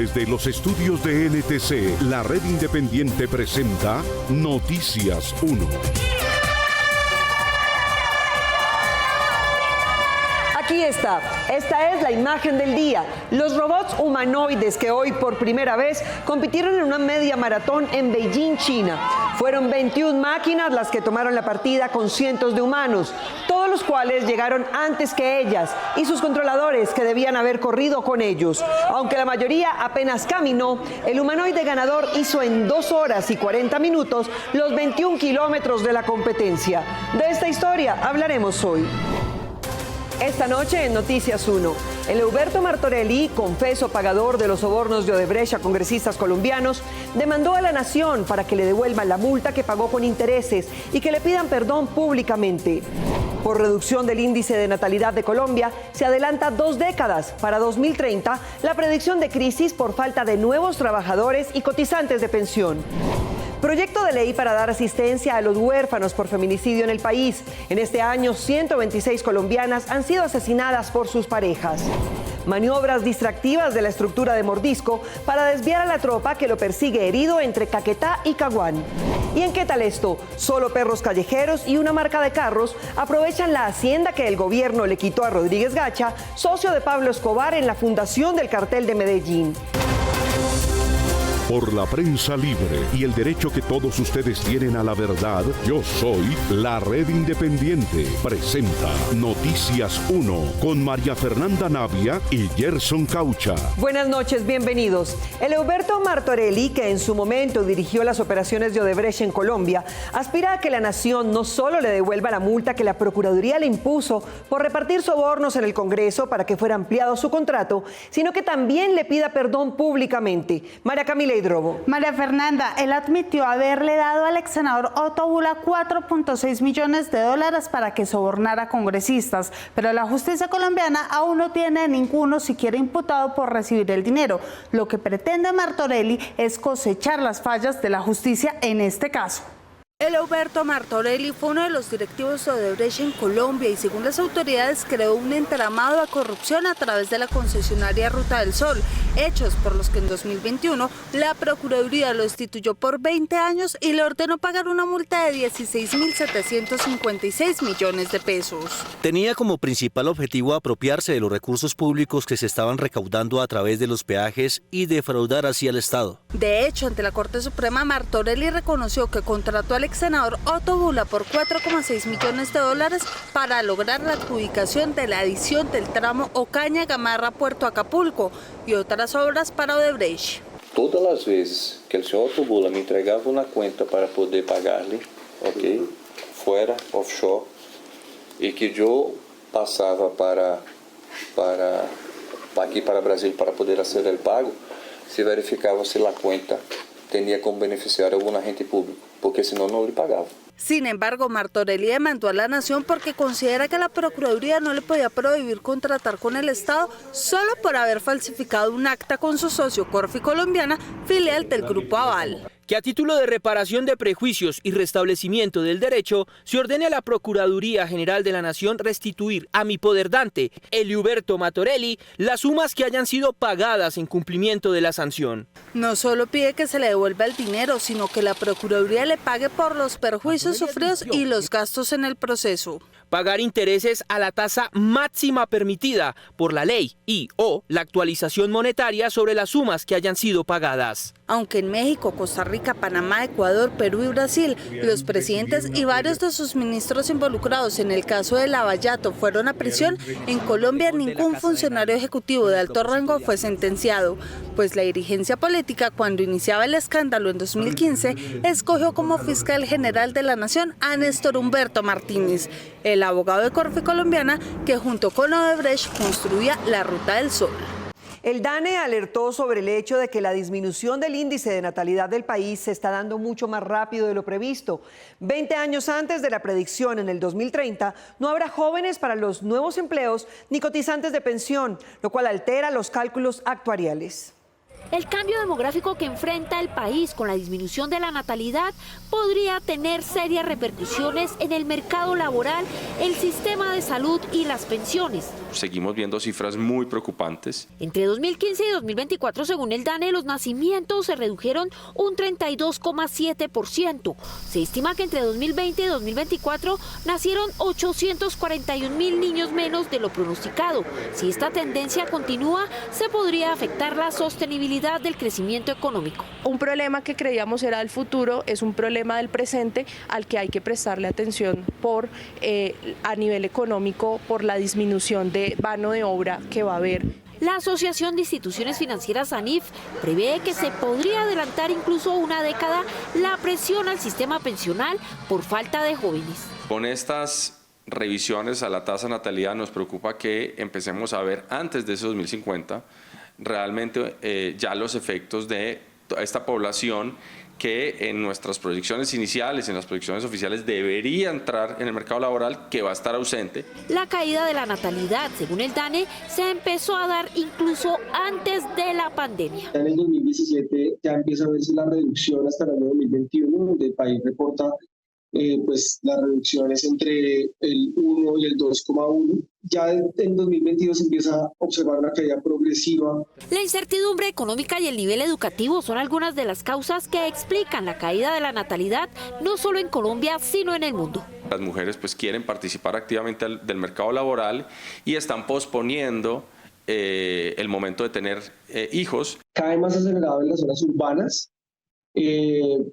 Desde los estudios de NTC, la red independiente presenta Noticias 1. Aquí está. Esta es la imagen del día. Los robots humanoides que hoy por primera vez compitieron en una media maratón en Beijing, China. Fueron 21 máquinas las que tomaron la partida con cientos de humanos, todos los cuales llegaron antes que ellas y sus controladores que debían haber corrido con ellos. Aunque la mayoría apenas caminó, el humanoide ganador hizo en 2 horas y 40 minutos los 21 kilómetros de la competencia. De esta historia hablaremos hoy. Esta noche en Noticias 1, Eleuberto Martorelli, confeso pagador de los sobornos de Odebrecht a congresistas colombianos, demandó a la nación para que le devuelvan la multa que pagó con intereses y que le pidan perdón públicamente. Por reducción del índice de natalidad de Colombia, se adelanta 2 décadas. Para 2030, la predicción de crisis por falta de nuevos trabajadores y cotizantes de pensión. Proyecto de ley para dar asistencia a los huérfanos por feminicidio en el país. En este año, 126 colombianas han sido asesinadas por sus parejas. Maniobras distractivas de la estructura de Mordisco para desviar a la tropa que lo persigue herido entre Caquetá y Caguán. ¿Y en qué tal esto? Solo perros callejeros y una marca de carros aprovechan la hacienda que el gobierno le quitó a Rodríguez Gacha, socio de Pablo Escobar en la fundación del cartel de Medellín. Por la prensa libre y el derecho que todos ustedes tienen a la verdad, yo soy la Red Independiente. Presenta Noticias 1 con María Fernanda Navia y Gerson Caucha. Buenas noches, bienvenidos. Eleuberto Martorelli, que en su momento dirigió las operaciones de Odebrecht en Colombia, aspira a que la nación no solo le devuelva la multa que la Procuraduría le impuso por repartir sobornos en el Congreso para que fuera ampliado su contrato, sino que también le pida perdón públicamente. María Camila Hidrobo. María Fernanda, él admitió haberle dado al ex senador Otto Bula $4.6 millones para que sobornara a congresistas, pero la justicia colombiana aún no tiene ninguno siquiera imputado por recibir el dinero. Lo que pretende Martorelli es cosechar las fallas de la justicia en este caso. Eleuberto Martorelli fue uno de los directivos de Odebrecht en Colombia y según las autoridades creó un entramado de corrupción a través de la concesionaria Ruta del Sol, hechos por los que en 2021 la Procuraduría lo destituyó por 20 años y le ordenó pagar una multa de 16.756 millones de pesos. Tenía como principal objetivo apropiarse de los recursos públicos que se estaban recaudando a través de los peajes y defraudar así al Estado. De hecho, ante la Corte Suprema, Martorelli reconoció que contrató al ex senador Otto Bula por $4.6 millones para lograr la adjudicación de la adición del tramo Ocaña-Gamarra-Puerto Acapulco y otras obras para Odebrecht. Todas las veces que el señor Otto Bula me entregaba una cuenta para poder pagarle, fuera, offshore, y que yo pasaba aquí para Brasil para poder hacer el pago, se verificaba si la cuenta tenía como beneficiario algún agente público, porque si no, no le pagaba. Sin embargo, Martorelli demandó a la nación porque considera que la Procuraduría no le podía prohibir contratar con el Estado solo por haber falsificado un acta con su socio Corfi Colombiana, filial del Grupo Aval. Que a título de reparación de prejuicios y restablecimiento del derecho, se ordene a la Procuraduría General de la Nación restituir a mi poderdante, Eleuberto Martorelli, las sumas que hayan sido pagadas en cumplimiento de la sanción. No solo pide que se le devuelva el dinero, sino que la Procuraduría le pague por los perjuicios sufridos y los gastos en el proceso. Pagar intereses a la tasa máxima permitida por la ley y/o la actualización monetaria sobre las sumas que hayan sido pagadas. Aunque en México, Costa Rica, Panamá, Ecuador, Perú y Brasil, los presidentes y varios de sus ministros involucrados en el caso de Lavallato fueron a prisión, en Colombia ningún funcionario ejecutivo de alto rango fue sentenciado, pues la dirigencia política, cuando iniciaba el escándalo en 2015, escogió como fiscal general de la nación a Néstor Humberto Martínez, el abogado de Corfi Colombiana que junto con Odebrecht construía la Ruta del Sol. El DANE alertó sobre el hecho de que la disminución del índice de natalidad del país se está dando mucho más rápido de lo previsto. 20 años antes de la predicción en el 2030, no habrá jóvenes para los nuevos empleos ni cotizantes de pensión, lo cual altera los cálculos actuariales. El cambio demográfico que enfrenta el país con la disminución de la natalidad podría tener serias repercusiones en el mercado laboral, el sistema de salud y las pensiones. Seguimos viendo cifras muy preocupantes. Entre 2015 y 2024, según el DANE, los nacimientos se redujeron un 32,7%. Se estima que entre 2020 y 2024 nacieron 841.000 niños menos de lo pronosticado. Si esta tendencia continúa, se podría afectar la sostenibilidad del crecimiento económico. Un problema que creíamos era del futuro es un problema del presente al que hay que prestarle atención a nivel económico por la disminución de mano de obra que va a haber. La Asociación de Instituciones Financieras ANIF prevé que se podría adelantar incluso una década la presión al sistema pensional por falta de jóvenes. Con estas revisiones a la tasa de natalidad nos preocupa que empecemos a ver antes de ese 2050 realmente ya los efectos de esta población que en nuestras proyecciones iniciales, en las proyecciones oficiales, debería entrar en el mercado laboral, que va a estar ausente. La caída de la natalidad, según el DANE, se empezó a dar incluso antes de la pandemia. En el 2017 ya empieza a verse la reducción hasta el año 2021, donde el país reporta pues las reducciones entre el 1 y el 2,1. Ya en 2022 empieza a observar una caída progresiva. La incertidumbre económica y el nivel educativo son algunas de las causas que explican la caída de la natalidad, no solo en Colombia, sino en el mundo. Las mujeres pues quieren participar activamente del mercado laboral y están posponiendo el momento de tener hijos. Cada vez más acelerado en las zonas urbanas,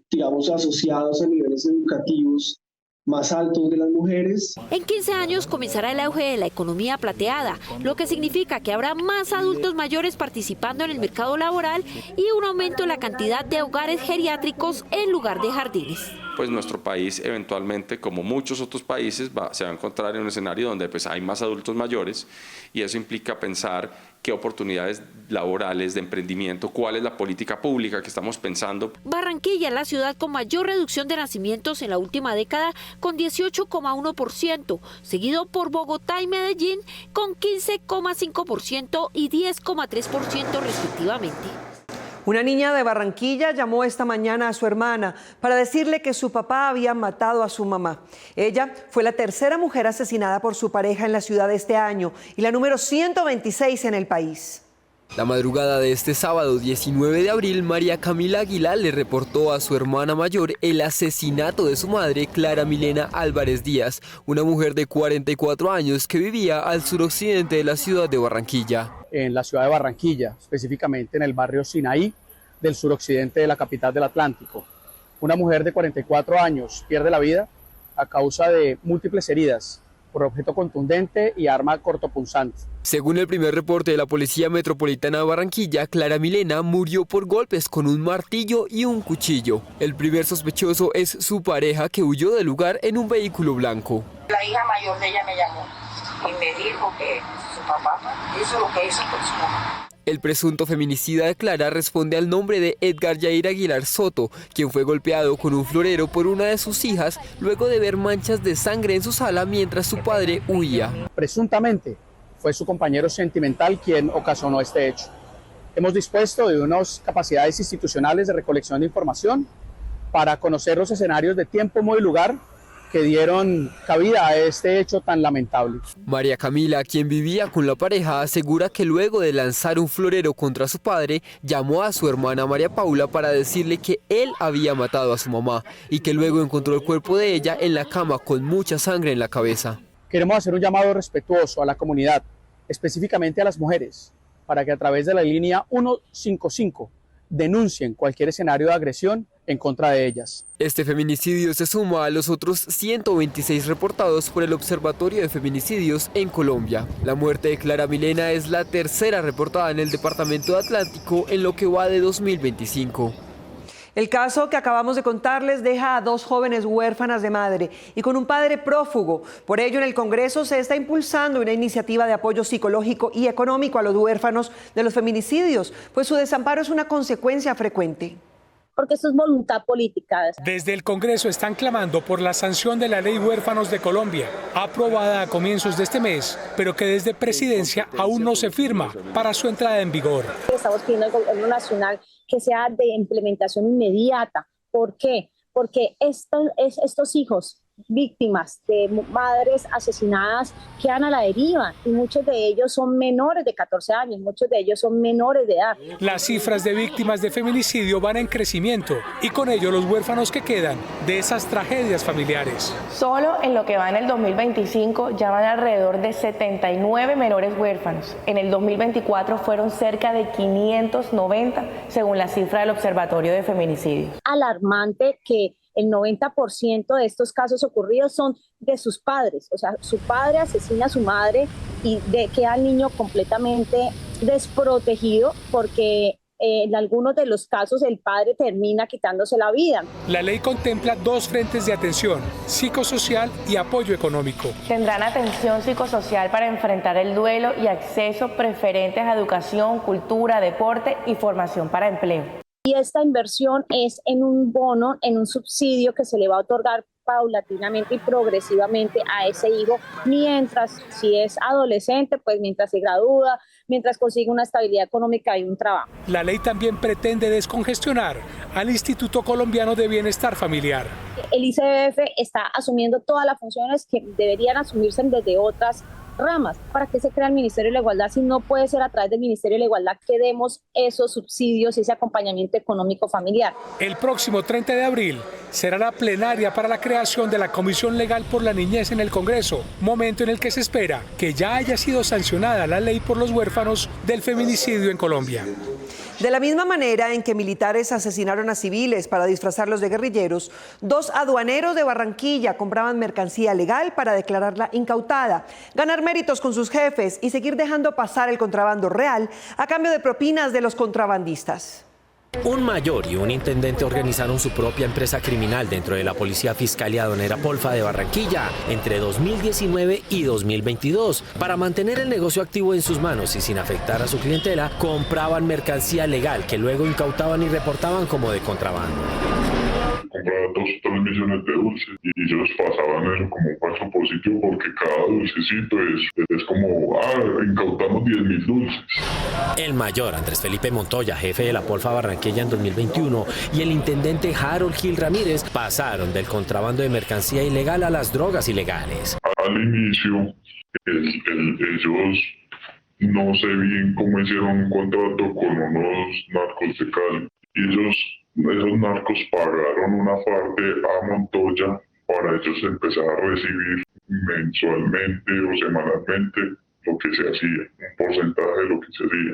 digamos asociados a niveles educativos más altos de las mujeres. En 15 años comenzará el auge de la economía plateada, lo que significa que habrá más adultos mayores participando en el mercado laboral y un aumento en la cantidad de hogares geriátricos en lugar de jardines. Pues nuestro país eventualmente, como muchos otros países, se va a encontrar en un escenario donde pues hay más adultos mayores y eso implica pensar qué oportunidades laborales de emprendimiento, cuál es la política pública que estamos pensando. Barranquilla es la ciudad con mayor reducción de nacimientos en la última década, con 18,1%, seguido por Bogotá y Medellín con 15,5% y 10,3% respectivamente. Una niña de Barranquilla llamó esta mañana a su hermana para decirle que su papá había matado a su mamá. Ella fue la tercera mujer asesinada por su pareja en la ciudad este año y la número 126 en el país. La madrugada de este sábado 19 de abril, María Camila Aguilar le reportó a su hermana mayor el asesinato de su madre, Clara Milena Álvarez Díaz, una mujer de 44 años que vivía al suroccidente de la ciudad de Barranquilla. En la ciudad de Barranquilla, específicamente en el barrio Sinaí, del suroccidente de la capital del Atlántico. Una mujer de 44 años pierde la vida a causa de múltiples heridas por objeto contundente y arma cortopunzante. Según el primer reporte de la Policía Metropolitana de Barranquilla, Clara Milena murió por golpes con un martillo y un cuchillo. El primer sospechoso es su pareja, que huyó del lugar en un vehículo blanco. La hija mayor de ella me llamó y me dijo que su papá hizo lo que hizo con su mamá. El presunto feminicida de Clara responde al nombre de Edgar Yair Aguilar Soto, quien fue golpeado con un florero por una de sus hijas luego de ver manchas de sangre en su sala mientras su padre huía. Presuntamente fue su compañero sentimental quien ocasionó este hecho. Hemos dispuesto de unas capacidades institucionales de recolección de información para conocer los escenarios de tiempo, modo y lugar que dieron cabida a este hecho tan lamentable. María Camila, quien vivía con la pareja, asegura que luego de lanzar un florero contra su padre, llamó a su hermana María Paula para decirle que él había matado a su mamá y que luego encontró el cuerpo de ella en la cama con mucha sangre en la cabeza. Queremos hacer un llamado respetuoso a la comunidad, específicamente a las mujeres, para que a través de la línea 155 denuncien cualquier escenario de agresión en contra de ellas. Este feminicidio se suma a los otros 126 reportados por el Observatorio de Feminicidios en Colombia. La muerte de Clara Milena es la tercera reportada en el departamento de Atlántico en lo que va de 2025. El caso que acabamos de contarles deja a 2 jóvenes huérfanas de madre y con un padre prófugo. Por ello, en el Congreso se está impulsando una iniciativa de apoyo psicológico y económico a los huérfanos de los feminicidios, pues su desamparo es una consecuencia frecuente. porque esto es voluntad política. Desde el Congreso están clamando por la sanción de la Ley Huérfanos de Colombia, aprobada a comienzos de este mes, pero que desde Presidencia aún no se firma para su entrada en vigor. Estamos pidiendo al Gobierno Nacional que sea de implementación inmediata. ¿Por qué? Porque estos hijos víctimas de madres asesinadas quedan a la deriva y muchos de ellos son menores de 14 años, muchos de ellos son menores de edad. Las cifras de víctimas de feminicidio van en crecimiento y con ello los huérfanos que quedan de esas tragedias familiares. Solo en lo que va en el 2025 ya van alrededor de 79 menores huérfanos. En el 2024 fueron cerca de 590 según la cifra del Observatorio de Feminicidios. Alarmante que el 90% de estos casos ocurridos son de sus padres, o sea, su padre asesina a su madre y queda el niño completamente desprotegido porque en algunos de los casos el padre termina quitándose la vida. La ley contempla dos frentes de atención, psicosocial y apoyo económico. Tendrán atención psicosocial para enfrentar el duelo y acceso preferentes a educación, cultura, deporte y formación para empleo. Y esta inversión es en un bono, en un subsidio que se le va a otorgar paulatinamente y progresivamente a ese hijo, mientras, si es adolescente, pues mientras se gradúa, mientras consigue una estabilidad económica y un trabajo. La ley también pretende descongestionar al Instituto Colombiano de Bienestar Familiar. El ICBF está asumiendo todas las funciones que deberían asumirse desde otras ramas. ¿Para qué se crea el Ministerio de la Igualdad si no puede ser a través del Ministerio de la Igualdad que demos esos subsidios y ese acompañamiento económico familiar? El próximo 30 de abril será la plenaria para la creación de la Comisión Legal por la Niñez en el Congreso, momento en el que se espera que ya haya sido sancionada la ley por los huérfanos del feminicidio en Colombia. De la misma manera en que militares asesinaron a civiles para disfrazarlos de guerrilleros, 2 aduaneros de Barranquilla compraban mercancía legal para declararla incautada, ganar méritos con sus jefes y seguir dejando pasar el contrabando real a cambio de propinas de los contrabandistas. Un mayor y un intendente organizaron su propia empresa criminal dentro de la Policía Fiscal y Aduanera Polfa de Barranquilla entre 2019 y 2022. Para mantener el negocio activo en sus manos y sin afectar a su clientela, compraban mercancía legal que luego incautaban y reportaban como de contrabando. Compraba 2 o 3 millones de dulces y ellos pasaban eso como un paso positivo porque cada dulcecito es como, incautamos 10.000 dulces. El mayor Andrés Felipe Montoya, jefe de la Polfa Barranquilla en 2021, y el intendente Harold Gil Ramírez pasaron del contrabando de mercancía ilegal a las drogas ilegales. Al inicio, ellos no sé bien cómo hicieron un contrato con unos narcos de Cali. Esos narcos pagaron una parte a Montoya para ellos empezar a recibir mensualmente o semanalmente lo que se hacía, un porcentaje de lo que se hacía.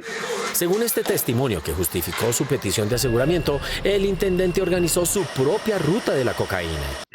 Según este testimonio que justificó su petición de aseguramiento, el intendente organizó su propia ruta de la cocaína.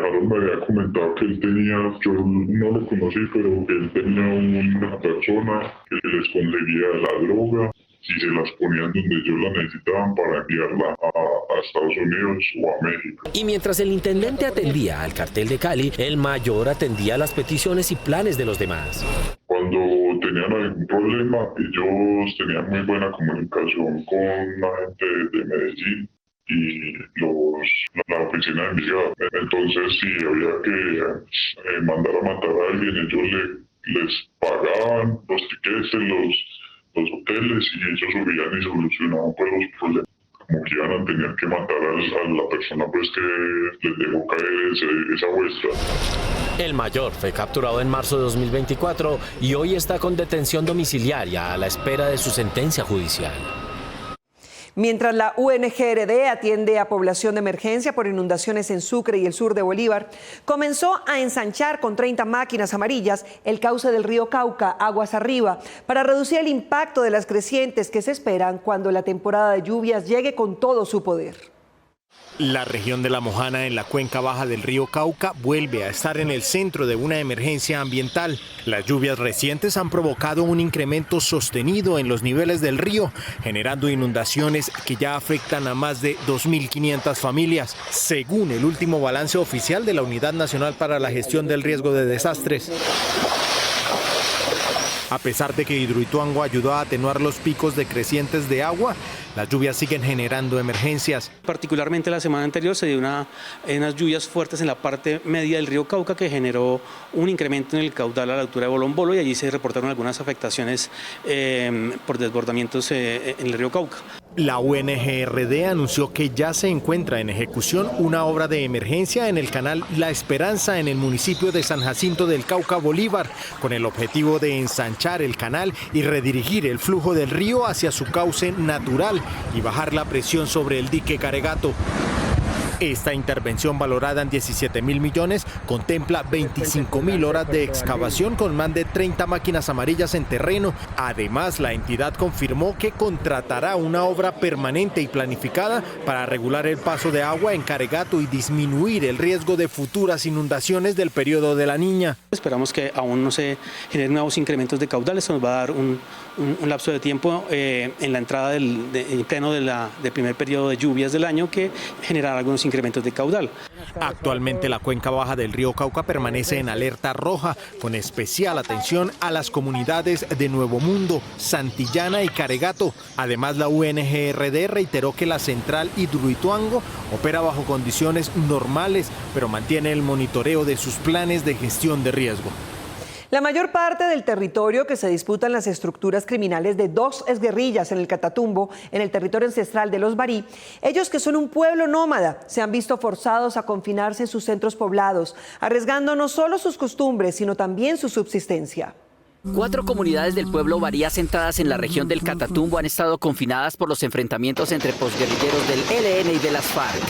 Harold me había comentado que él tenía, yo no lo conocí, pero que él tenía una persona que les conseguía la droga y se las ponían donde ellos la necesitaban para enviarla a Estados Unidos o a México. Y mientras el intendente atendía al cartel de Cali, el mayor atendía las peticiones y planes de los demás. Cuando tenían algún problema, ellos tenían muy buena comunicación con la gente de Medellín y la oficina de Envigado. Entonces, si había que mandar a matar a alguien, ellos les pagaban los tickets, los hoteles y ellos subían y solucionaban pues los problemas. Como que iban a tener que matar a la persona pues que les dejó caer esa muestra. El mayor fue capturado en marzo de 2024 y hoy está con detención domiciliaria a la espera de su sentencia judicial. Mientras la UNGRD atiende a población de emergencia por inundaciones en Sucre y el sur de Bolívar, comenzó a ensanchar con 30 máquinas amarillas el cauce del río Cauca, aguas arriba, para reducir el impacto de las crecientes que se esperan cuando la temporada de lluvias llegue con todo su poder. La región de La Mojana, en la cuenca baja del río Cauca, vuelve a estar en el centro de una emergencia ambiental. Las lluvias recientes han provocado un incremento sostenido en los niveles del río, generando inundaciones que ya afectan a más de 2.500 familias, según el último balance oficial de la Unidad Nacional para la Gestión del Riesgo de Desastres. A pesar de que Hidroituango ayudó a atenuar los picos decrecientes de agua, Las lluvias siguen generando emergencias. Particularmente la semana anterior se dio unas lluvias fuertes en la parte media del río Cauca que generó un incremento en el caudal a la altura de Bolombolo y allí se reportaron algunas afectaciones por desbordamientos en el río Cauca. La UNGRD anunció que ya se encuentra en ejecución una obra de emergencia en el canal La Esperanza en el municipio de San Jacinto del Cauca, Bolívar, con el objetivo de ensanchar el canal y redirigir el flujo del río hacia su cauce natural y bajar la presión sobre el dique Caregato. Esta intervención, valorada en 17.000 millones, contempla 25.000 horas de excavación con más de 30 máquinas amarillas en terreno. Además, la entidad confirmó que contratará una obra permanente y planificada para regular el paso de agua en Caregato y disminuir el riesgo de futuras inundaciones del periodo de la Niña. Esperamos que aún no se generen nuevos incrementos de caudales. Esto nos va a dar un lapso de tiempo en la entrada en pleno del primer periodo de lluvias del año que generará algunos incrementos de caudal. Actualmente la cuenca baja del río Cauca permanece en alerta roja, con especial atención a las comunidades de Nuevo Mundo, Santillana y Caregato. Además, la UNGRD reiteró que la central Hidroituango opera bajo condiciones normales, pero mantiene el monitoreo de sus planes de gestión de riesgo. La mayor parte del territorio que se disputan las estructuras criminales de dos exguerrillas en el Catatumbo, en el territorio ancestral de los Barí, ellos que son un pueblo nómada, se han visto forzados a confinarse en sus centros poblados, arriesgando no solo sus costumbres, sino también su subsistencia. 4 comunidades del pueblo Barí asentadas en la región del Catatumbo han estado confinadas por los enfrentamientos entre posguerrilleros del ELN y de las FARC.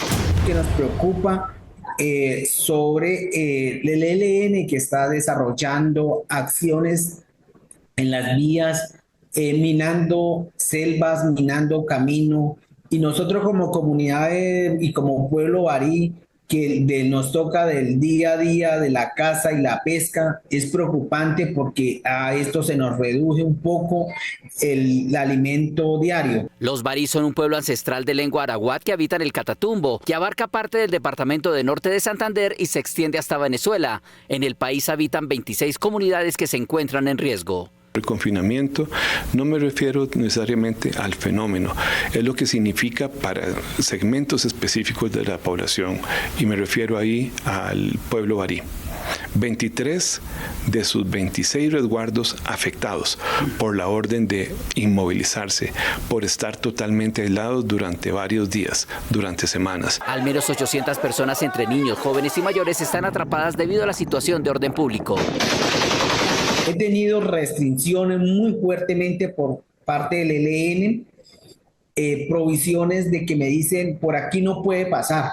Que nos preocupa sobre el ELN, que está desarrollando acciones en las vías, minando selvas, minando camino, y nosotros como comunidad y como pueblo barí, que nos toca del día a día, de la caza y la pesca, es preocupante porque a esto se nos reduce un poco el alimento diario. Los Barí son un pueblo ancestral de lengua arawak que habita en el Catatumbo, que abarca parte del departamento de Norte de Santander y se extiende hasta Venezuela. En el país habitan 26 comunidades que se encuentran en riesgo. El confinamiento no me refiero necesariamente al fenómeno, es lo que significa para segmentos específicos de la población, y me refiero ahí al pueblo barí. 23 de sus 26 resguardos afectados por la orden de inmovilizarse, por estar totalmente aislados durante varios días, durante semanas. Al menos 800 personas entre niños, jóvenes y mayores están atrapadas debido a la situación de orden público. He tenido restricciones muy fuertemente por parte del ELN, provisiones de que me dicen por aquí no puede pasar.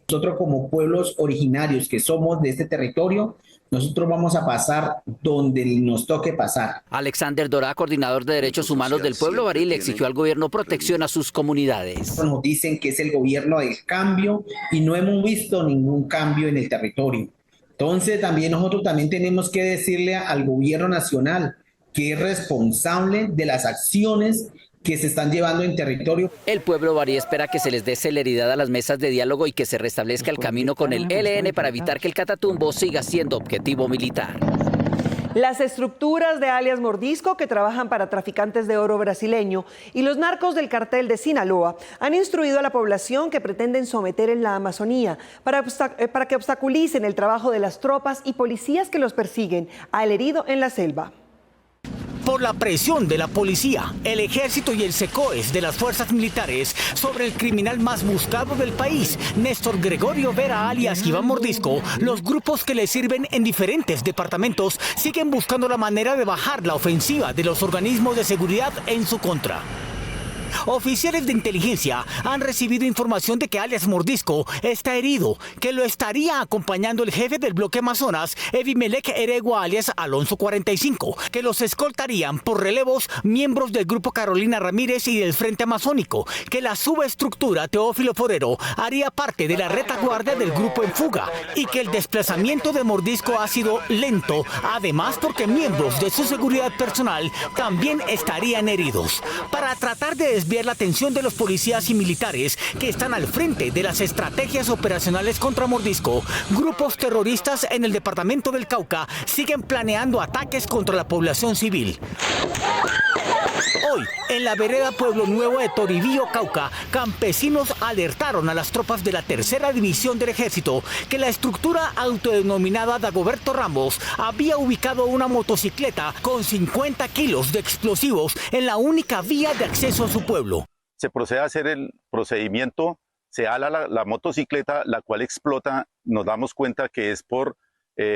Nosotros como pueblos originarios que somos de este territorio, nosotros vamos a pasar donde nos toque pasar. Alexander Dorá, coordinador de derechos humanos del pueblo barí, le exigió al gobierno protección a sus comunidades. Nos dicen que es el gobierno del cambio y no hemos visto ningún cambio en el territorio. Entonces nosotros también tenemos que decirle al gobierno nacional que es responsable de las acciones que se están llevando en territorio. El pueblo barí espera que se les dé celeridad a las mesas de diálogo y que se restablezca el camino con el ELN para evitar que el Catatumbo siga siendo objetivo militar. Las estructuras de alias Mordisco, que trabajan para traficantes de oro brasileño, y los narcos del cartel de Sinaloa han instruido a la población que pretenden someter en la Amazonía para que obstaculicen el trabajo de las tropas y policías que los persiguen al herido en la selva. Por la presión de la policía, el ejército y el SECOES de las fuerzas militares sobre el criminal más buscado del país, Néstor Gregorio Vera alias Iván Mordisco, los grupos que le sirven en diferentes departamentos siguen buscando la manera de bajar la ofensiva de los organismos de seguridad en su contra. Oficiales de inteligencia han recibido información de que alias Mordisco está herido, que lo estaría acompañando el jefe del bloque Amazonas, Evimelec Eregua alias Alonso 45, que los escoltarían por relevos miembros del grupo Carolina Ramírez y del Frente Amazónico, que la subestructura Teófilo Forero haría parte de la retaguardia del grupo en fuga y que el desplazamiento de Mordisco ha sido lento, además porque miembros de su seguridad personal también estarían heridos. Para tratar de desviar la atención de los policías y militares que están al frente de las estrategias operacionales contra Mordisco, grupos terroristas en el departamento del Cauca siguen planeando ataques contra la población civil. Hoy, en la vereda Pueblo Nuevo de Toribío, Cauca, campesinos alertaron a las tropas de la Tercera División del Ejército que la estructura autodenominada Dagoberto Ramos había ubicado una motocicleta con 50 kilos de explosivos en la única vía de acceso a su pueblo. Se procede a hacer el procedimiento, se ala la motocicleta, la cual explota, nos damos cuenta que es por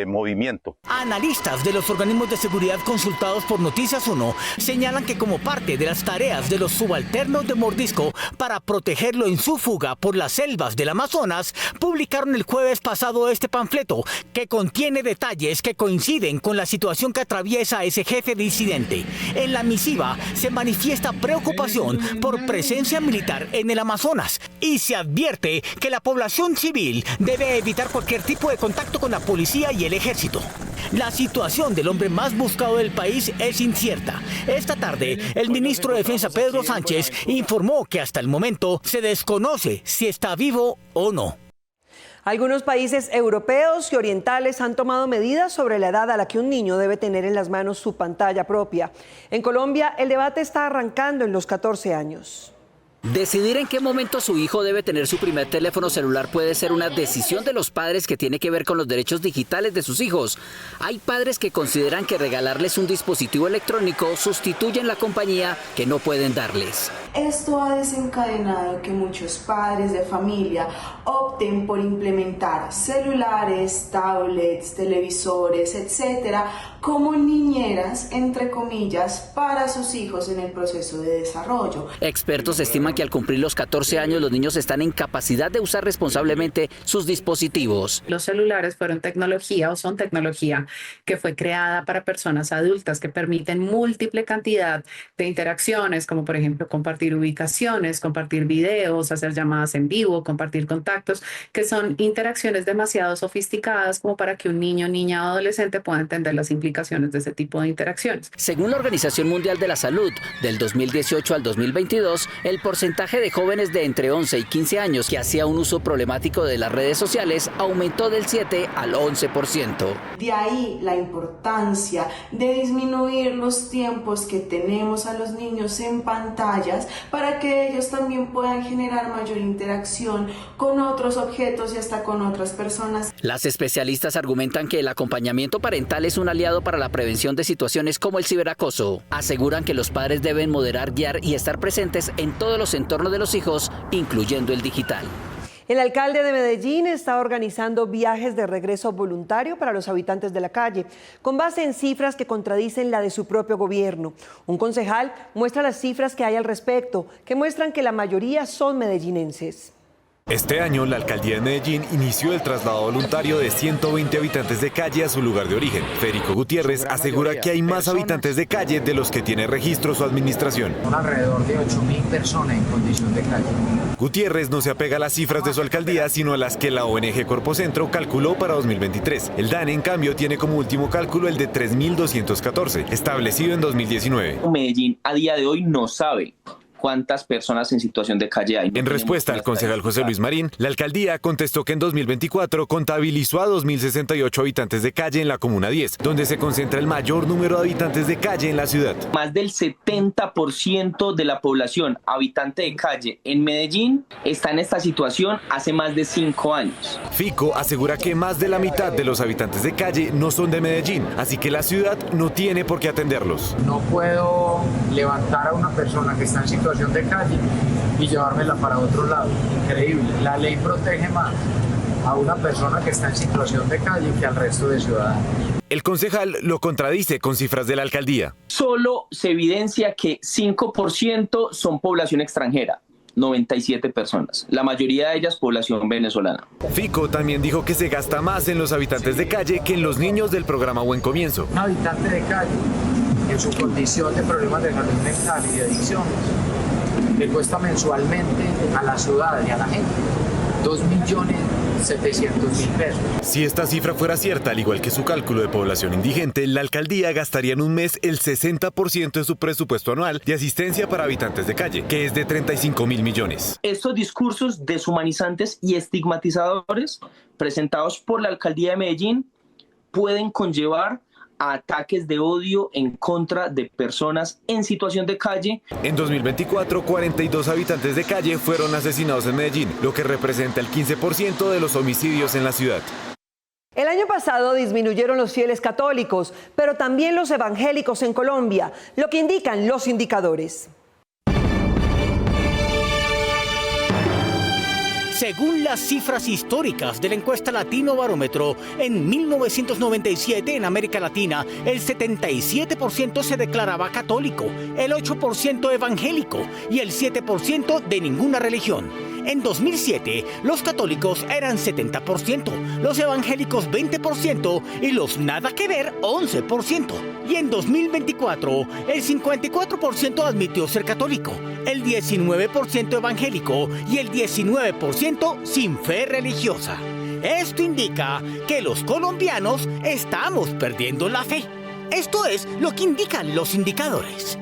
movimiento. Analistas de los organismos de seguridad consultados por Noticias 1 señalan que como parte de las tareas de los subalternos de Mordisco para protegerlo en su fuga por las selvas del Amazonas, publicaron el jueves pasado este panfleto que contiene detalles que coinciden con la situación que atraviesa ese jefe disidente. En la misiva se manifiesta preocupación por presencia militar en el Amazonas y se advierte que la población civil debe evitar cualquier tipo de contacto con la policía y el ejército. La situación del hombre más buscado del país es incierta. Esta tarde, el ministro de Defensa Pedro Sánchez informó que hasta el momento se desconoce si está vivo o no. Algunos países europeos y orientales han tomado medidas sobre la edad a la que un niño debe tener en las manos su pantalla propia. En Colombia, el debate está arrancando en los 14 años. Decidir en qué momento su hijo debe tener su primer teléfono celular puede ser una decisión de los padres que tiene que ver con los derechos digitales de sus hijos. Hay padres que consideran que regalarles un dispositivo electrónico sustituye la compañía que no pueden darles. Esto ha desencadenado que muchos padres de familia opten por implementar celulares, tablets, televisores, etcétera, como niñeras, entre comillas, para sus hijos en el proceso de desarrollo. Expertos estiman que al cumplir los 14 años los niños están en capacidad de usar responsablemente sus dispositivos. Los celulares fueron tecnología o son tecnología que fue creada para personas adultas que permiten múltiple cantidad de interacciones, como por ejemplo compartir ubicaciones, compartir videos, hacer llamadas en vivo, compartir contactos, que son interacciones demasiado sofisticadas como para que un niño, niña o adolescente pueda entender las implicaciones de ese tipo de interacciones. Según la Organización Mundial de la Salud, del 2018 al 2022, el porcentaje de jóvenes de entre 11 y 15 años que hacía un uso problemático de las redes sociales aumentó del 7 al 11%. De ahí la importancia de disminuir los tiempos que tenemos a los niños en pantallas para que ellos también puedan generar mayor interacción con otros objetos y hasta con otras personas. Las especialistas argumentan que el acompañamiento parental es un aliado para la prevención de situaciones como el ciberacoso. Aseguran que los padres deben moderar, guiar y estar presentes en todos los entornos de los hijos, incluyendo el digital. El alcalde de Medellín está organizando viajes de regreso voluntario para los habitantes de la calle, con base en cifras que contradicen la de su propio gobierno. Un concejal muestra las cifras que hay al respecto, que muestran que la mayoría son medellinenses. Este año, la alcaldía de Medellín inició el traslado voluntario de 120 habitantes de calle a su lugar de origen. Federico Gutiérrez asegura que hay más habitantes de calle de los que tiene registro su administración. Son alrededor de 8.000 personas en condición de calle. Gutiérrez no se apega a las cifras de su alcaldía, sino a las que la ONG Corpocentro calculó para 2023. El DANE, en cambio, tiene como último cálculo el de 3.214, establecido en 2019. Medellín a día de hoy no sabe cuántas personas en situación de calle hay. En respuesta al concejal José Luis Marín, la alcaldía contestó que en 2024 contabilizó a 2.068 habitantes de calle en la Comuna 10, donde se concentra el mayor número de habitantes de calle en la ciudad. Más del 70% de la población habitante de calle en Medellín está en esta situación hace más de 5 años. Fico asegura que más de la mitad de los habitantes de calle no son de Medellín, así que la ciudad no tiene por qué atenderlos. No puedo levantar a una persona que está en situación de calle y llevármela para otro lado. Increíble. La ley protege más a una persona que está en situación de calle que al resto de ciudadanos. El concejal lo contradice con cifras de la alcaldía. Solo se evidencia que 5% son población extranjera. 97 personas, la mayoría de ellas población venezolana. Fico también dijo que se gasta más en los habitantes de calle que en los niños del programa Buen Comienzo. Un habitante de calle en su condición de problemas de salud mental y de adicciones le cuesta mensualmente a la ciudad y a la gente 2.000.000 700.000 pesos. Si esta cifra fuera cierta, al igual que su cálculo de población indigente, la alcaldía gastaría en un mes el 60% de su presupuesto anual de asistencia para habitantes de calle, que es de 35.000 millones. Estos discursos deshumanizantes y estigmatizadores presentados por la alcaldía de Medellín pueden conllevar a ataques de odio en contra de personas en situación de calle. En 2024, 42 habitantes de calle fueron asesinados en Medellín, lo que representa el 15% de los homicidios en la ciudad. El año pasado disminuyeron los fieles católicos, pero también los evangélicos en Colombia, lo que indican los indicadores. Según las cifras históricas de la encuesta Latino Barómetro, en 1997 en América Latina, el 77% se declaraba católico, el 8% evangélico y el 7% de ninguna religión. En 2007, los católicos eran 70%, los evangélicos 20% y los nada que ver 11%. Y en 2024, el 54% admitió ser católico, el 19% evangélico y el 19% sin fe religiosa. Esto indica que los colombianos estamos perdiendo la fe. Esto es lo que indican los indicadores.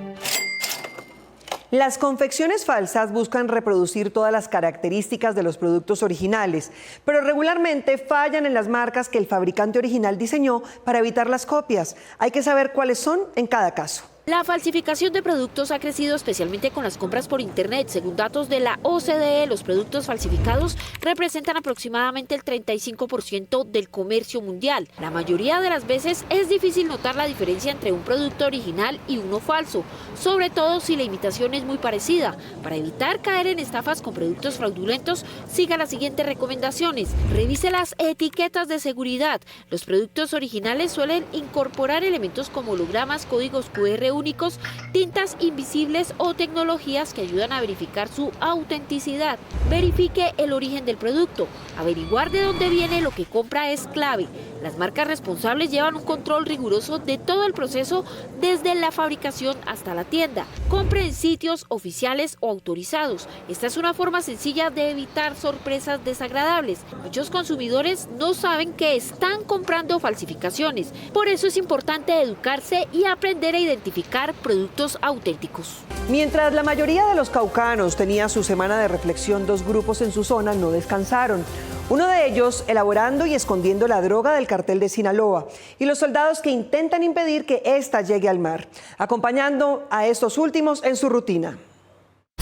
Las confecciones falsas buscan reproducir todas las características de los productos originales, pero regularmente fallan en las marcas que el fabricante original diseñó para evitar las copias. Hay que saber cuáles son en cada caso. La falsificación de productos ha crecido especialmente con las compras por Internet. Según datos de la OCDE, los productos falsificados representan aproximadamente el 35% del comercio mundial. La mayoría de las veces es difícil notar la diferencia entre un producto original y uno falso, sobre todo si la imitación es muy parecida. Para evitar caer en estafas con productos fraudulentos, siga las siguientes recomendaciones. Revise las etiquetas de seguridad. Los productos originales suelen incorporar elementos como hologramas, códigos QR únicos, tintas invisibles o tecnologías que ayudan a verificar su autenticidad. Verifique el origen del producto. Averiguar de dónde viene lo que compra es clave. Las marcas responsables llevan un control riguroso de todo el proceso desde la fabricación hasta la tienda. Compre en sitios oficiales o autorizados. Esta es una forma sencilla de evitar sorpresas desagradables. Muchos consumidores no saben que están comprando falsificaciones. Por eso es importante educarse y aprender a identificar productos auténticos. Mientras la mayoría de los caucanos tenía su semana de reflexión, dos grupos en su zona no descansaron. Uno de ellos elaborando y escondiendo la droga del cartel de Sinaloa y los soldados que intentan impedir que ésta llegue al mar, acompañando a estos últimos en su rutina.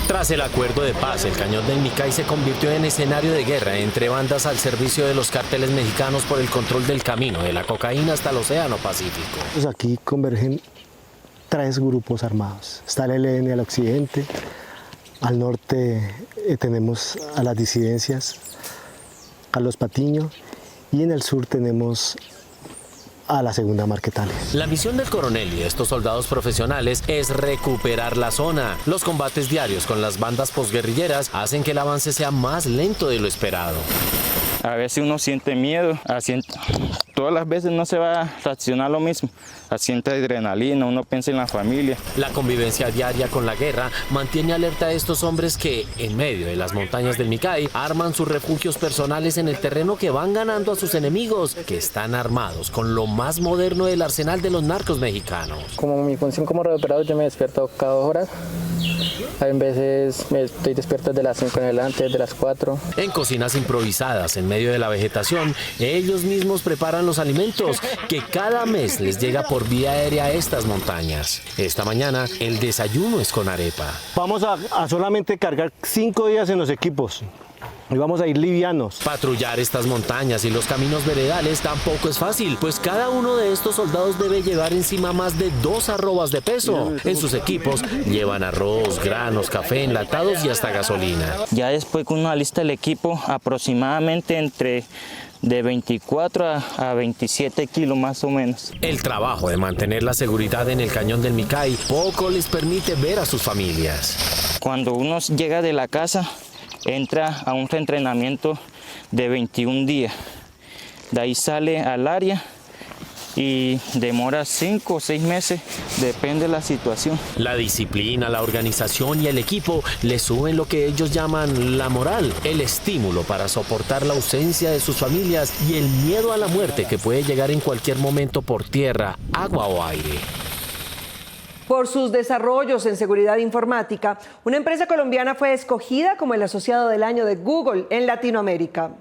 Tras el acuerdo de paz, el Cañón del Micay se convirtió en escenario de guerra entre bandas al servicio de los cárteles mexicanos por el control del camino de la cocaína hasta el Océano Pacífico. Pues aquí convergen 3 grupos armados. Está el ELN al occidente, al norte tenemos a las disidencias, Carlos Patiño, y en el sur tenemos a la segunda Marquetales. La misión del coronel y de estos soldados profesionales es recuperar la zona. Los combates diarios con las bandas posguerrilleras hacen que el avance sea más lento de lo esperado. A veces uno siente miedo, todas las veces no se va a reaccionar lo mismo, siente adrenalina, uno piensa en la familia. La convivencia diaria con la guerra mantiene alerta a estos hombres que, en medio de las montañas del Micay, arman sus refugios personales en el terreno que van ganando a sus enemigos, que están armados con lo más moderno del arsenal de los narcos mexicanos. Como mi función como reoperador, yo me despierto cada 2 horas. A veces estoy despierto desde las 5 en adelante, desde las 4. En cocinas improvisadas, en medio de la vegetación, ellos mismos preparan los alimentos que cada mes les llega por vía aérea a estas montañas. Esta mañana, el desayuno es con arepa. Vamos a solamente cargar 5 días en los equipos. Y vamos a ir livianos. Patrullar estas montañas y los caminos veredales tampoco es fácil, pues cada uno de estos soldados debe llevar encima más de 2 arrobas de peso. En sus equipos llevan arroz, granos, café, enlatados y hasta gasolina. Ya después que uno alista el equipo, aproximadamente entre de 24 a 27 kilos más o menos. El trabajo de mantener la seguridad en el Cañón del Micay poco les permite ver a sus familias. Cuando uno llega de la casa, entra a un reentrenamiento de 21 días. De ahí sale al área y demora 5 o 6 meses, depende de la situación. La disciplina, la organización y el equipo le suben lo que ellos llaman la moral, el estímulo para soportar la ausencia de sus familias y el miedo a la muerte que puede llegar en cualquier momento por tierra, agua o aire. Por sus desarrollos en seguridad informática, una empresa colombiana fue escogida como el asociado del año de Google en Latinoamérica.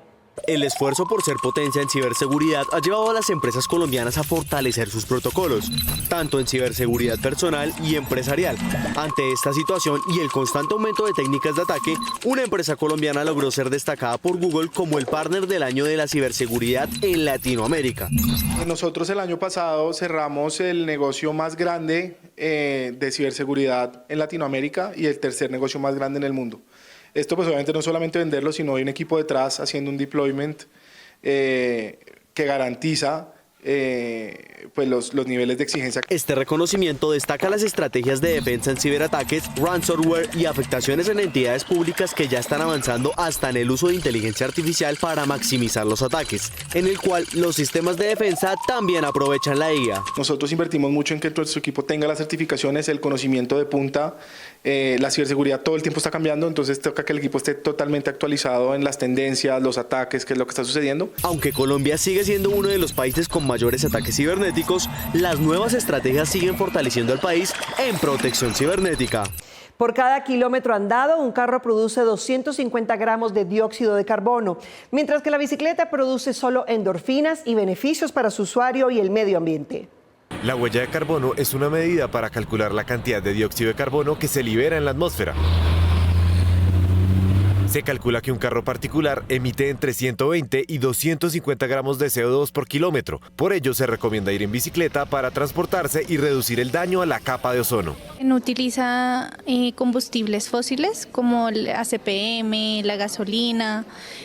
El esfuerzo por ser potencia en ciberseguridad ha llevado a las empresas colombianas a fortalecer sus protocolos, tanto en ciberseguridad personal y empresarial. Ante esta situación y el constante aumento de técnicas de ataque, una empresa colombiana logró ser destacada por Google como el partner del año de la ciberseguridad en Latinoamérica. Nosotros el año pasado cerramos el negocio más grande de ciberseguridad en Latinoamérica y el tercer negocio más grande en el mundo. Esto pues obviamente no solamente venderlo, sino hay un equipo detrás haciendo un deployment que garantiza pues los niveles de exigencia. Este reconocimiento destaca las estrategias de defensa en ciberataques, ransomware y afectaciones en entidades públicas que ya están avanzando hasta en el uso de inteligencia artificial para maximizar los ataques, en el cual los sistemas de defensa también aprovechan la IA. Nosotros invertimos mucho en que nuestro equipo tenga las certificaciones, el conocimiento de punta. La ciberseguridad todo el tiempo está cambiando, entonces toca que el equipo esté totalmente actualizado en las tendencias, los ataques, qué es lo que está sucediendo. Aunque Colombia sigue siendo uno de los países con mayores ataques cibernéticos, las nuevas estrategias siguen fortaleciendo al país en protección cibernética. Por cada kilómetro andado, un carro produce 250 gramos de dióxido de carbono, mientras que la bicicleta produce solo endorfinas y beneficios para su usuario y el medio ambiente. La huella de carbono es una medida para calcular la cantidad de dióxido de carbono que se libera en la atmósfera. Se calcula que un carro particular emite entre 120 y 250 gramos de CO2 por kilómetro. Por ello, se recomienda ir en bicicleta para transportarse y reducir el daño a la capa de ozono. No utiliza combustibles fósiles como el ACPM, la gasolina,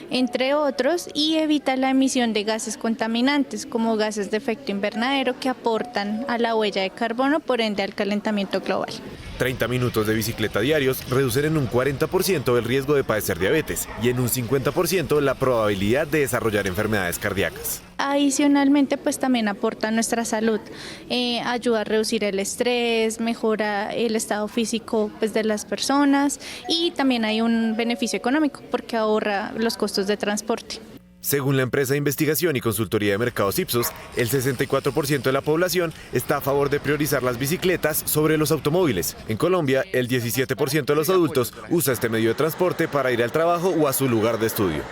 entre otros, y evita la emisión de gases contaminantes como gases de efecto invernadero que aportan a la huella de carbono, por ende al calentamiento global. 30 minutos de bicicleta diarios reducen en un 40% el riesgo de padecer diabetes y en un 50% la probabilidad de desarrollar enfermedades cardíacas. Adicionalmente, pues también aporta a nuestra salud, ayuda a reducir el estrés, mejora el estado físico pues, de las personas, y también hay un beneficio económico porque ahorra los costos de transporte. Según la empresa de investigación y consultoría de mercados Ipsos, el 64% de la población está a favor de priorizar las bicicletas sobre los automóviles. En Colombia, el 17% de los adultos usa este medio de transporte para ir al trabajo o a su lugar de estudio.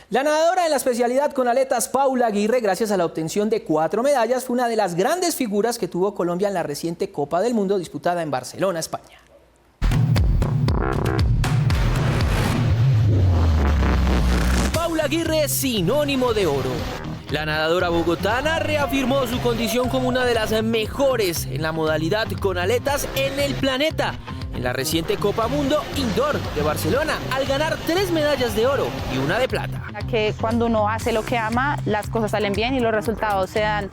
La nadadora en la especialidad con aletas Paula Aguirre, gracias a la obtención de 4 medallas, fue una de las grandes figuras que tuvo Colombia en la reciente Copa del Mundo disputada en Barcelona, España. Paula Aguirre es sinónimo de oro. La nadadora bogotana reafirmó su condición como una de las mejores en la modalidad con aletas en el planeta en la reciente Copa Mundo Indoor de Barcelona, al ganar 3 medallas de oro y 1 de plata. Que cuando uno hace lo que ama, las cosas salen bien y los resultados se dan,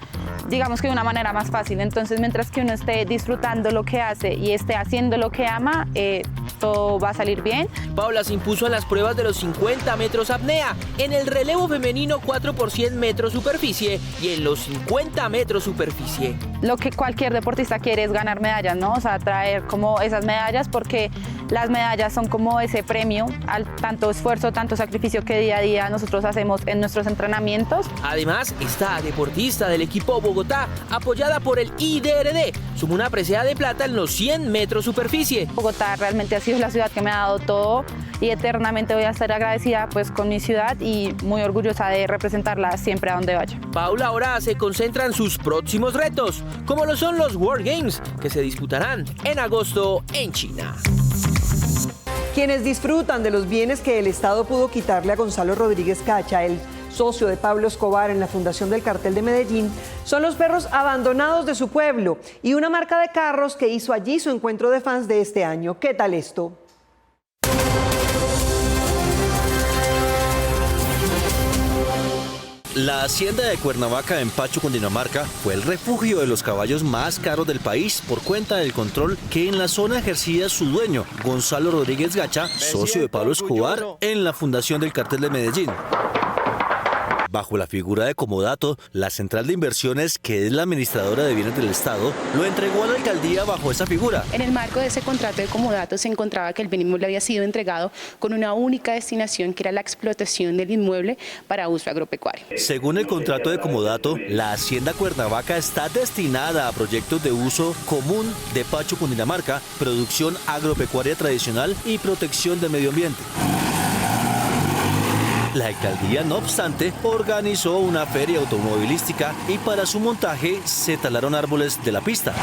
digamos que de una manera más fácil. Entonces, mientras que uno esté disfrutando lo que hace y esté haciendo lo que ama, todo va a salir bien. Paula se impuso en las pruebas de los 50 metros apnea, en el relevo femenino 4 por 100 metros superficie y en los 50 metros superficie. Lo que cualquier deportista quiere es ganar medallas, ¿no? O sea, traer como esas medallas, porque las medallas son como ese premio al tanto esfuerzo, tanto sacrificio que día a día nosotros hacemos en nuestros entrenamientos. Además, esta deportista del equipo Bogotá, apoyada por el IDRD, sumó una presea de plata en los 100 metros superficie. Bogotá realmente ha sido la ciudad que me ha dado todo y eternamente voy a estar agradecida pues con mi ciudad y muy orgullosa de representarla siempre a donde vaya. Paula ahora se concentra en sus próximos retos, como lo son los World Games, que se disputarán en agosto en China. Quienes disfrutan de los bienes que el Estado pudo quitarle a Gonzalo Rodríguez Cacha, el socio de Pablo Escobar en la fundación del Cartel de Medellín, son los perros abandonados de su pueblo y una marca de carros que hizo allí su encuentro de fans de este año. ¿Qué tal esto? La hacienda de Cuernavaca en Pacho, Cundinamarca, fue el refugio de los caballos más caros del país por cuenta del control que en la zona ejercía su dueño, Gonzalo Rodríguez Cacha, socio de Pablo Escobar en la fundación del Cartel de Medellín. Bajo la figura de comodato, la Central de Inversiones, que es la administradora de bienes del Estado, lo entregó a la alcaldía bajo esa figura. En el marco de ese contrato de comodato se encontraba que el bien inmueble había sido entregado con una única destinación, que era la explotación del inmueble para uso agropecuario. Según el contrato de comodato, la Hacienda Cuernavaca está destinada a proyectos de uso común de Pacho, Cundinamarca, producción agropecuaria tradicional y protección del medio ambiente. La alcaldía, no obstante, organizó una feria automovilística y para su montaje se talaron árboles de la pista.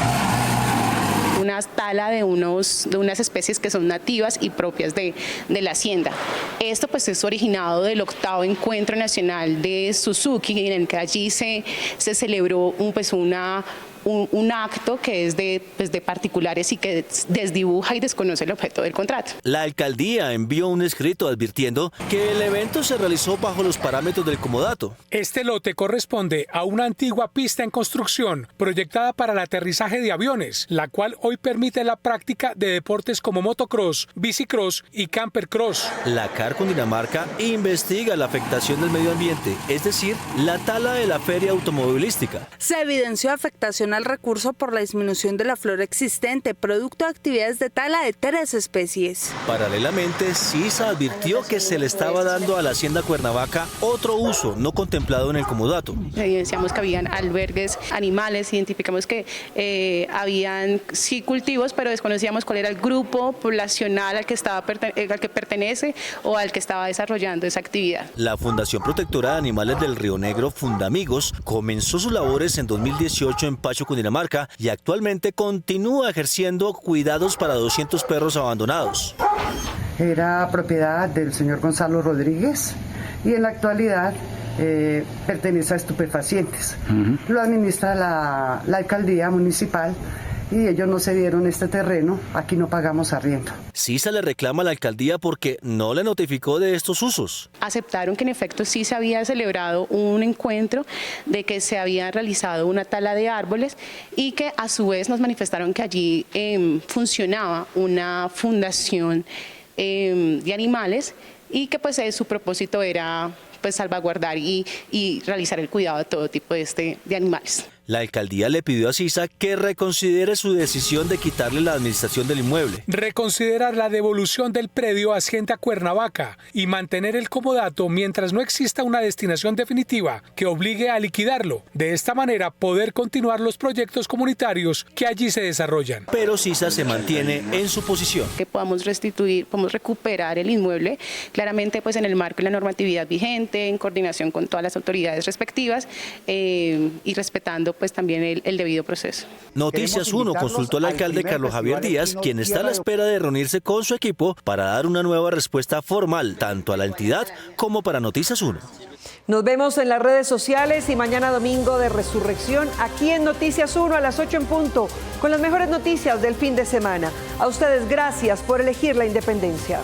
Una tala de unas especies que son nativas y propias de la hacienda. Esto pues es originado del 8º Encuentro Nacional de Suzuki, en el que allí se celebró un acto que es de particulares y que desdibuja y desconoce el objeto del contrato. La alcaldía envió un escrito advirtiendo que el evento se realizó bajo los parámetros del comodato. Este lote corresponde a una antigua pista en construcción proyectada para el aterrizaje de aviones, la cual hoy permite la práctica de deportes como motocross, bicicross y campercross. La CAR Cundinamarca investiga la afectación del medio ambiente, es decir, la tala de la feria automovilística. Se evidenció afectación al recurso por la disminución de la flora existente, producto de actividades de tala de 3 especies. Paralelamente, CISA advirtió que se le estaba dando a la Hacienda Cuernavaca otro uso no contemplado en el comodato. Evidenciamos que habían albergues animales, identificamos que habían sí cultivos, pero desconocíamos cuál era el grupo poblacional al que pertenece o al que estaba desarrollando esa actividad. La Fundación Protectora de Animales del Río Negro, Fundamigos, comenzó sus labores en 2018 en Pacho, Cundinamarca, y actualmente continúa ejerciendo cuidados para 200 perros abandonados. Era propiedad del señor Gonzalo Rodríguez y en la actualidad pertenece a Estupefacientes. Lo administra la alcaldía municipal y ellos no cedieron este terreno, aquí no pagamos arriendo. CISA le reclama a la alcaldía porque no le notificó de estos usos. Aceptaron que en efecto sí se había celebrado un encuentro, de que se había realizado una tala de árboles y que a su vez nos manifestaron que allí funcionaba una fundación de animales y que pues su propósito era pues salvaguardar y realizar el cuidado de todo tipo de animales. La alcaldía le pidió a CISA que reconsidere su decisión de quitarle la administración del inmueble. Reconsiderar la devolución del predio a Hacienda Cuernavaca y mantener el comodato mientras no exista una destinación definitiva que obligue a liquidarlo. De esta manera poder continuar los proyectos comunitarios que allí se desarrollan. Pero CISA se mantiene en su posición. Que podamos recuperar el inmueble, claramente pues en el marco de la normatividad vigente, en coordinación con todas las autoridades respectivas y respetando pues también el debido proceso. Noticias 1 consultó al alcalde Carlos Javier Díaz, quien está a la espera de reunirse con su equipo para dar una nueva respuesta formal tanto a la entidad como para Noticias 1. Nos vemos en las redes sociales y mañana domingo de Resurrección aquí en Noticias 1 a las 8 en punto con las mejores noticias del fin de semana. A ustedes gracias por elegir la independencia.